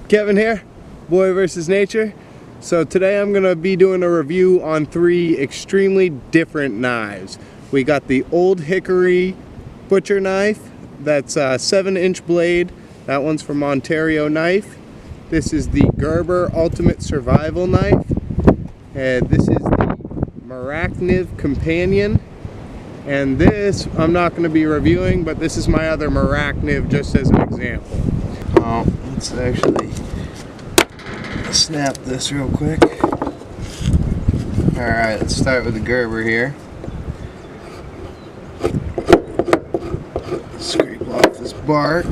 Kevin here, Boy vs. Nature. So today I'm going to be doing a review on three extremely different knives. We got the Old Hickory Butcher knife, that's a 7-inch blade. That one's from Ontario Knife. This is the Gerber Ultimate Survival Knife. And this is the Morakniv Companion. And this I'm not going to be reviewing, but this is my other Morakniv just as an example. Let's actually snap this real quick. Alright, let's start with the Gerber here. Scrape off this bark.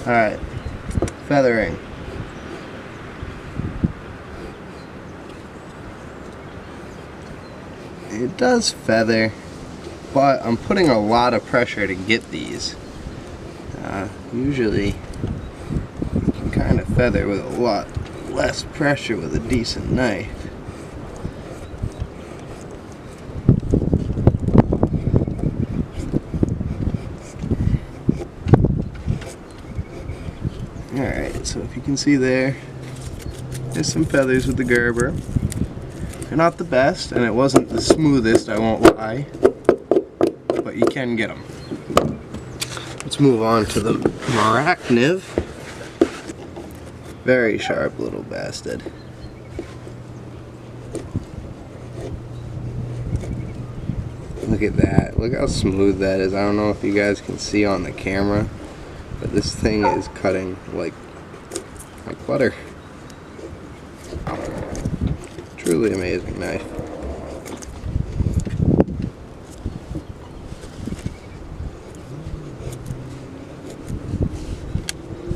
Alright, feathering. It does feather, but I'm putting a lot of pressure to get these. Usually you can kind of feather with a lot less pressure with a decent knife. Alright, so if you can see there's some feathers with the Gerber. They're not the best, and it wasn't the smoothest, I won't lie, but you can get them. Let's move on to the Morakniv. Very sharp little bastard. Look at that. Look how smooth that is. I don't know if you guys can see on the camera, but this thing is cutting like butter. Truly amazing knife.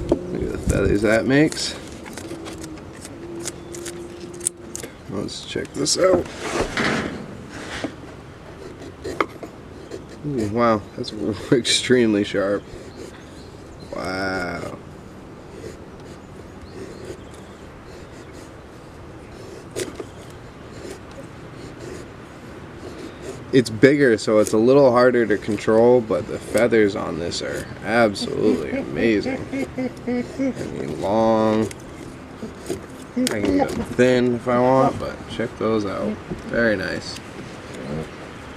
Look at the feathers that makes. Let's check this out. Ooh, wow, that's extremely sharp. Wow. It's bigger, so it's a little harder to control, but the feathers on this are absolutely amazing. I mean, long. I can get them thin if I want, but check those out. Very nice.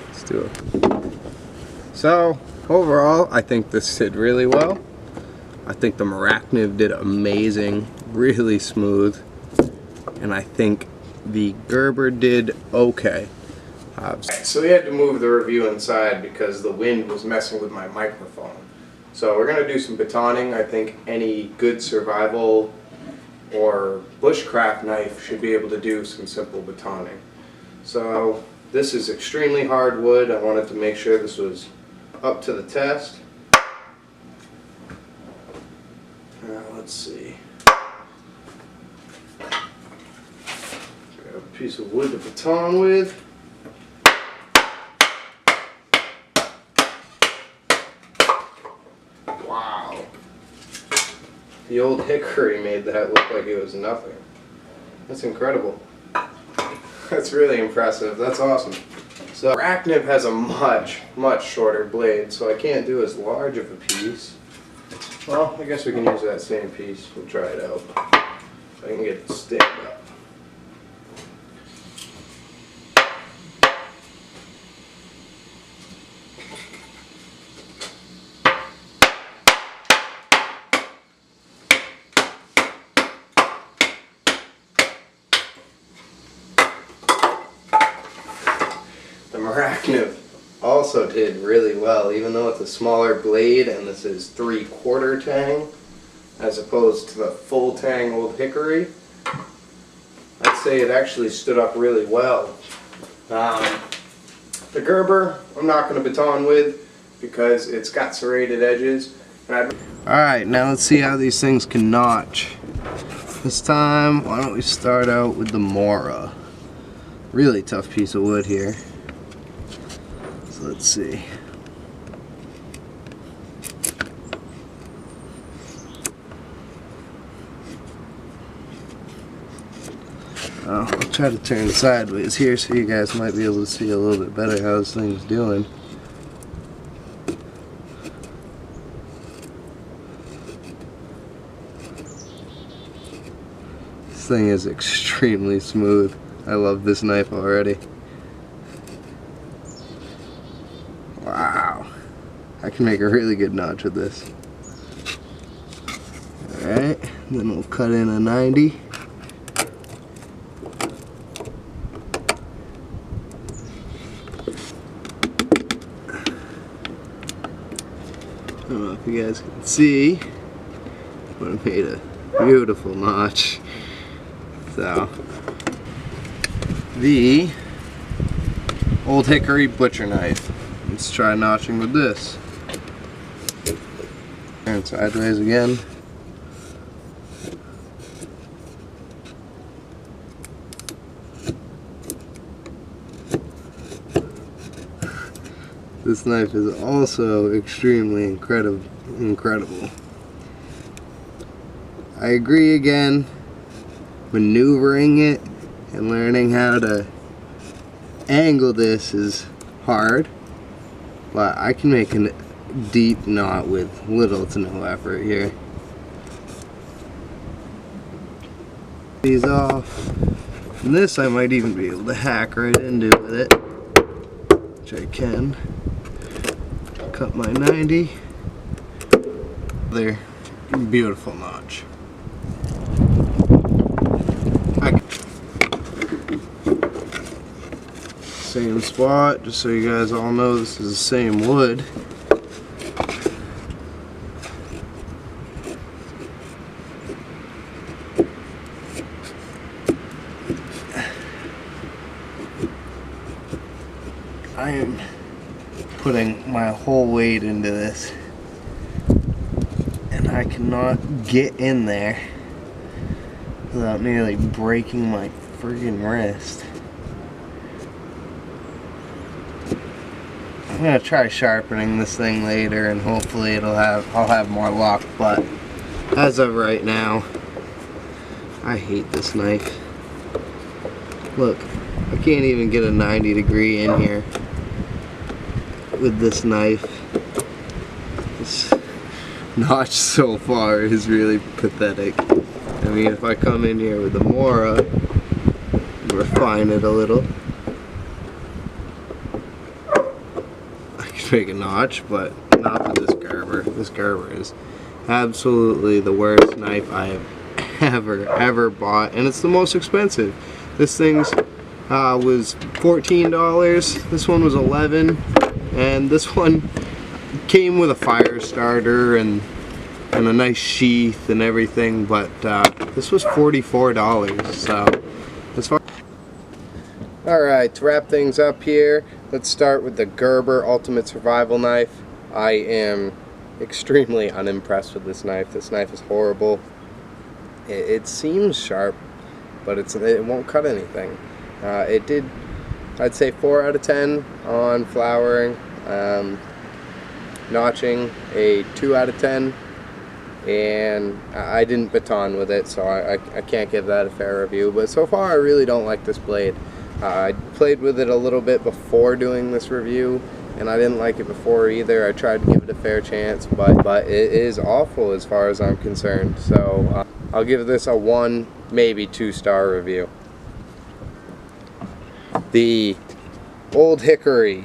Let's do it. So, overall, I think this did really well. I think the Morakniv did amazing, really smooth, and I think the Gerber did okay. So we had to move the review inside because the wind was messing with my microphone. So we're going to do some batoning. I think any good survival or bushcraft knife should be able to do some simple batoning. So this is extremely hard wood. I wanted to make sure this was up to the test. Let's see. Grab a piece of wood to baton with. Wow. The Old Hickory made that look like it was nothing. That's incredible. That's really impressive. That's awesome. So Morakniv has a much shorter blade, so I can't do as large of a piece. Well, I guess we can use that same piece. We'll try it out. If I can get it to stand up. The Morakniv also did really well, even though it's a smaller blade and this is 3/4 tang as opposed to the full tang Old Hickory. I'd say it actually stood up really well. The Gerber I'm not going to baton with because it's got serrated edges. Alright, now let's see how these things can notch. This time, why don't we start out with the Mora. Really tough piece of wood here. Let's see. I'll try to turn sideways here so you guys might be able to see a little bit better how this thing's doing. This thing is extremely smooth. I love this knife already. Wow. I can make a really good notch with this. Alright, then we'll cut in a 90. I don't know if you guys can see, but I made a beautiful notch. So, the Old Hickory Butcher knife. Let's try notching with this. Turn sideways again. This knife is also extremely incredible. I agree again, maneuvering it and learning how to angle this is hard, but I can make a deep knot with little to no effort here. These off, and this I might even be able to hack right into with it, which I can. Cut my 90. There, beautiful notch. Same spot, just so you guys all know this is the same wood. I am putting my whole weight into this, and I cannot get in there without nearly breaking my friggin' wrist. I'm gonna try sharpening this thing later, and hopefully I'll have more luck, but as of right now, I hate this knife. Look, I can't even get a 90-degree in here with this knife. This notch so far is really pathetic. I mean, if I come in here with the Mora, refine it a little, I can make a notch, but not with this Gerber. This Gerber is absolutely the worst knife I have ever bought, and it's the most expensive. This thing's was $14. This one was $11. And this one came with a fire starter and a nice sheath and everything, but this was $44. So, as far. Alright, to wrap things up here, let's start with the Gerber Ultimate Survival Knife. I am extremely unimpressed with this knife. This knife is horrible. It seems sharp, but it won't cut anything. It did, I'd say 4 out of 10 on flowering. Notching a 2 out of 10, and I didn't baton with it, so I can't give that a fair review. But so far I really don't like this blade. I played with it a little bit before doing this review, and I didn't like it before either. I tried to give it a fair chance, but it is awful as far as I'm concerned. So I'll give this a 1, maybe 2-star review. The Old Hickory.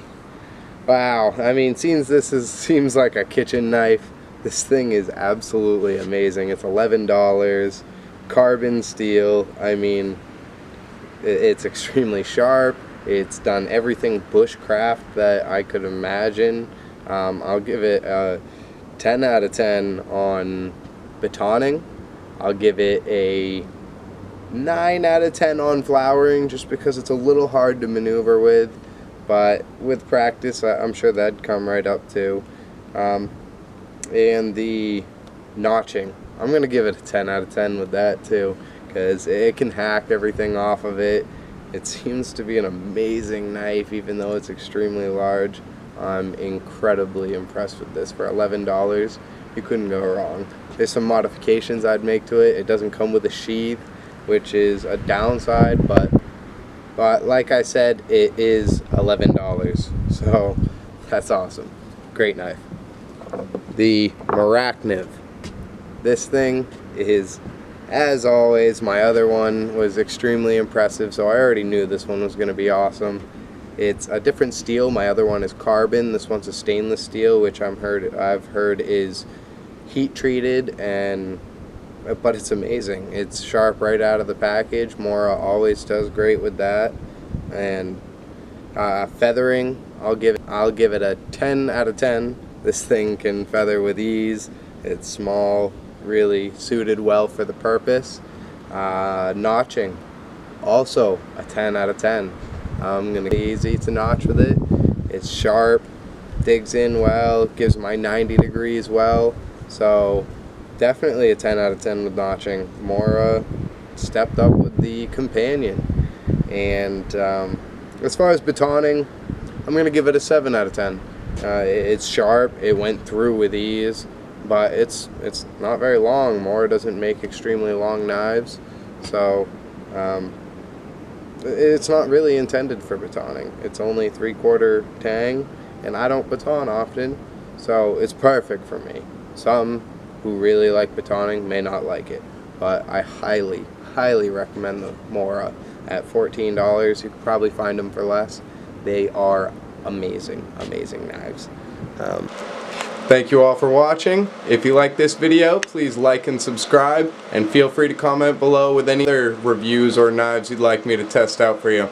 Wow, I mean, seems like a kitchen knife, this thing is absolutely amazing. It's $11, carbon steel. I mean, it's extremely sharp. It's done everything bushcraft that I could imagine. I'll give it a 10 out of 10 on batoning. I'll give it a 9 out of 10 on flowering, just because it's a little hard to maneuver with. But with practice, I'm sure that'd come right up too. And the notching, I'm going to give it a 10 out of 10 with that too, because it can hack everything off of it. It seems to be an amazing knife, even though it's extremely large. I'm incredibly impressed with this. For $11, you couldn't go wrong. There's some modifications I'd make to it. It doesn't come with a sheath, which is a downside, but like I said, it is $11, so that's awesome. Great knife. The Morakniv. This thing is As always, my other one was extremely impressive, so I already knew this one was going to be awesome. It's a different steel. My other one is carbon. This one's a stainless steel, which I've heard is heat treated, but it's amazing. It's sharp right out of the package. Mora always does great with that. And feathering, I'll give it a 10 out of 10. This thing can feather with ease. It's small, really suited well for the purpose. Notching, also a 10 out of 10. I'm gonna be easy to notch with it. It's sharp, digs in well, gives my 90 degrees well. So definitely a 10 out of 10 with notching. Mora stepped up with the Companion. And as far as batoning, I'm gonna give it a 7 out of 10. It's sharp, it went through with ease, but it's not very long. Mora doesn't make extremely long knives, so it's not really intended for batoning. It's only 3/4 tang, and I don't baton often, so it's perfect for me. Some who really like batoning may not like it, but I highly recommend the Mora at $14. You could probably find them for less. They are amazing knives. Thank you all for watching. If you like this video, please like and subscribe, and feel free to comment below with any other reviews or knives you'd like me to test out for you.